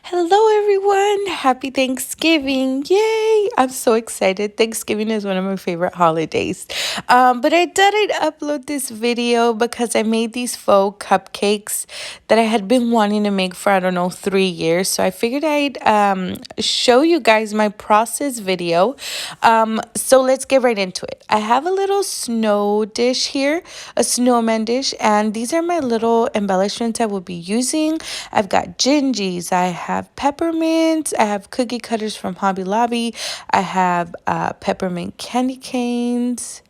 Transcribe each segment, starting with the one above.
Hello, everyone. Happy Thanksgiving. Yay. I'm so excited. Thanksgiving is one of my favorite holidays. But I didn't upload this video because I made these faux cupcakes that I had been wanting to make for, I don't know, 3 years. So I figured I'd show you guys my process video. So let's get right into it. I have a little snow dish here, a snowman dish, and these are my little embellishments I will be using. I've got gingies, I have peppermint, I have cookie cutters from Hobby Lobby, I have peppermint candy canes.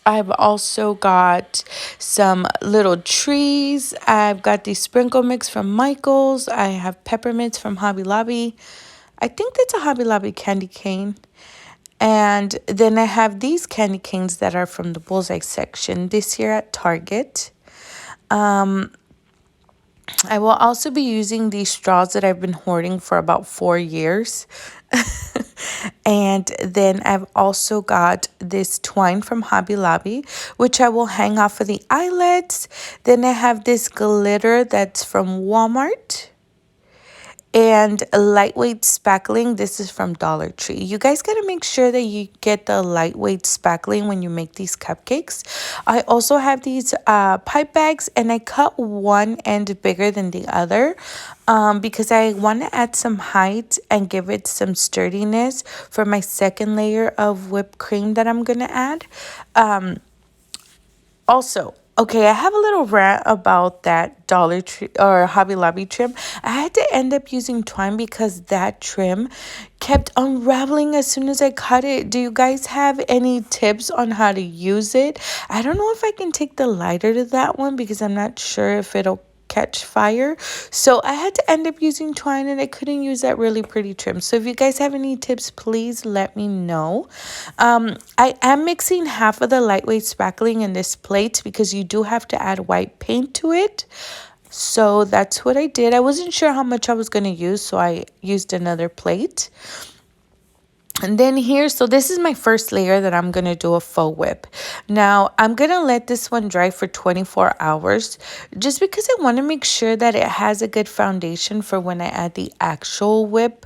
I've also got some little trees. I've got the sprinkle mix from Michael's. I have peppermints from Hobby Lobby. I think that's a Hobby Lobby candy cane. And then I have these candy canes that are from the Bullseye section this year at Target. I will also be using these straws that I've been hoarding for about 4 years. And then I've also got this twine from Hobby Lobby, which I will hang off of the eyelets. Then I have this glitter that's from Walmart. And a lightweight spackling. This is from Dollar Tree. You guys got to make sure that you get the lightweight spackling when you make these cupcakes. I also have these pipe bags, and I cut one end bigger than the other because I want to add some height and give it some sturdiness for my second layer of whipped cream that I'm going to add. Also, okay, I have a little rant about that Dollar Tree or Hobby Lobby trim. I had to end up using twine because that trim kept unraveling as soon as I cut it. Do you guys have any tips on how to use it? I don't know if I can take the lighter to that one because I'm not sure if it'll catch fire. So I had to end up using twine, and I couldn't use that really pretty trim. So if you guys have any tips, please let me know. I am mixing half of the lightweight spackling in this plate because you do have to add white paint to it. So that's what I did. I wasn't sure how much I was going to use, so I used another plate. And then here, so this is my first layer that I'm going to do a faux whip. Now, I'm going to let this one dry for 24 hours just because I want to make sure that it has a good foundation for when I add the actual whip,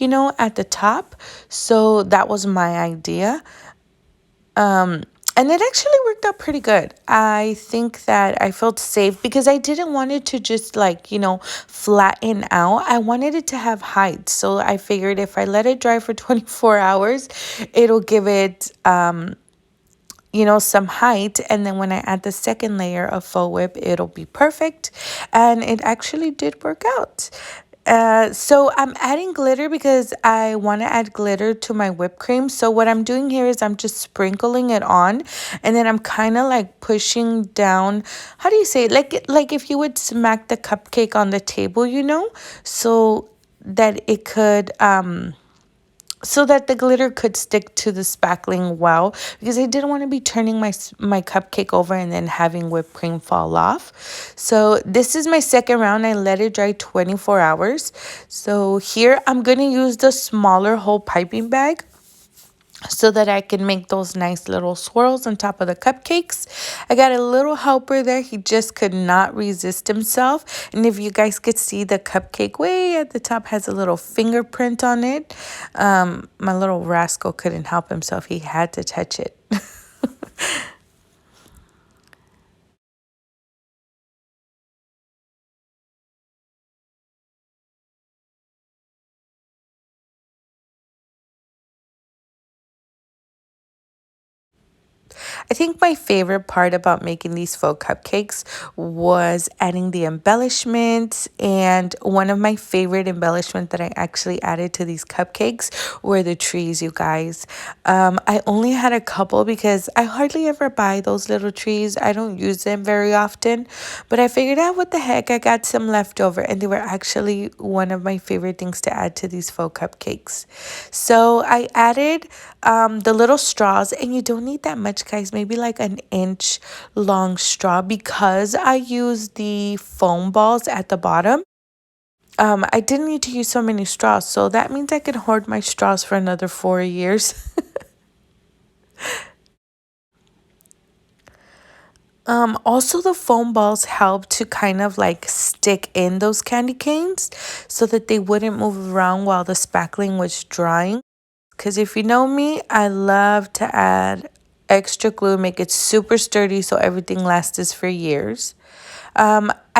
at the top. So that was my idea. And it actually worked out pretty good. I think that I felt safe because I didn't want it to just flatten out. I wanted it to have height. So I figured if I let it dry for 24 hours, it'll give it, some height. And then when I add the second layer of faux whip, it'll be perfect. And it actually did work out. So I'm adding glitter because I want to add glitter to my whipped cream. So what I'm doing here is I'm just sprinkling it on, and then I'm kind of like pushing down. How do you say it? Like if you would smack the cupcake on the table, so that it could so that the glitter could stick to the spackling well, because I didn't want to be turning my cupcake over and then having whipped cream fall off. So this is my second round. I let it dry 24 hours. So here I'm going to use the smaller whole piping bag so that I can make those nice little swirls on top of the cupcakes. I got a little helper there. He just could not resist himself. And if you guys could see, the cupcake way at the top has a little fingerprint on it. My little rascal couldn't help himself. He had to touch it. I think my favorite part about making these faux cupcakes was adding the embellishments. And one of my favorite embellishments that I actually added to these cupcakes were the trees, you guys. I only had a couple because I hardly ever buy those little trees. I don't use them very often. But I figured out, what the heck, I got some left over. And they were actually one of my favorite things to add to these faux cupcakes. So I added the little straws, and you don't need that much, guys. Maybe like an inch long straw, because I use the foam balls at the bottom. I didn't need to use so many straws, so that means I can hoard my straws for another 4 years. Also, the foam balls help to kind of like stick in those candy canes so that they wouldn't move around while the spackling was drying. Because if you know me, I love to add extra glue, make it super sturdy so everything lasts for years.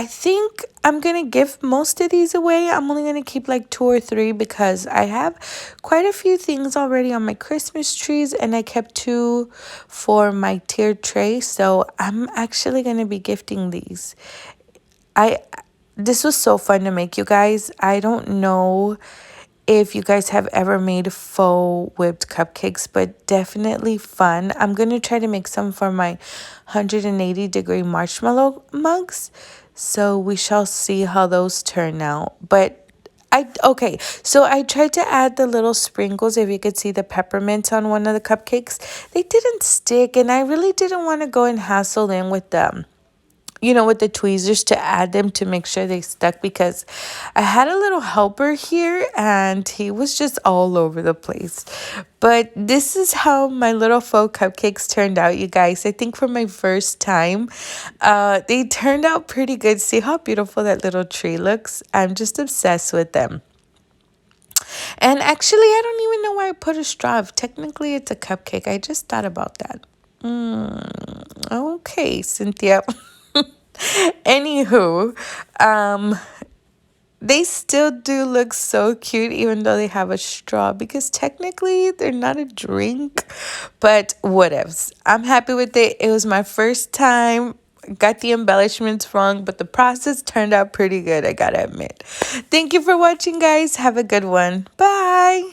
I think I'm gonna give most of these away. I'm only gonna keep like two or three because I have quite a few things already on my Christmas trees, and I kept two for my tiered tray. So I'm actually gonna be gifting these. I This was so fun to make, you guys. I don't know if you guys have ever made faux whipped cupcakes, but definitely fun. I'm going to try to make some for my 180-degree marshmallow mugs. So we shall see how those turn out. But okay, so I tried to add the little sprinkles, if you could see the peppermint on one of the cupcakes. They didn't stick, and I really didn't want to go and hassle in with them, with the tweezers to add them to make sure they stuck, because I had a little helper here and he was just all over the place. But this is how my little faux cupcakes turned out, you guys. I think for my first time, they turned out pretty good. See how beautiful that little tree looks? I'm just obsessed with them. And actually, I don't even know why I put a straw. Technically, it's a cupcake. I just thought about that. Okay, Cynthia. Anywho, um, they still do look so cute even though they have a straw, because technically they're not a drink, but whatevs. I'm happy with it. It was my first time. Got the embellishments wrong, but the process turned out pretty good, I gotta admit. Thank you for watching, guys. Have a good one. Bye.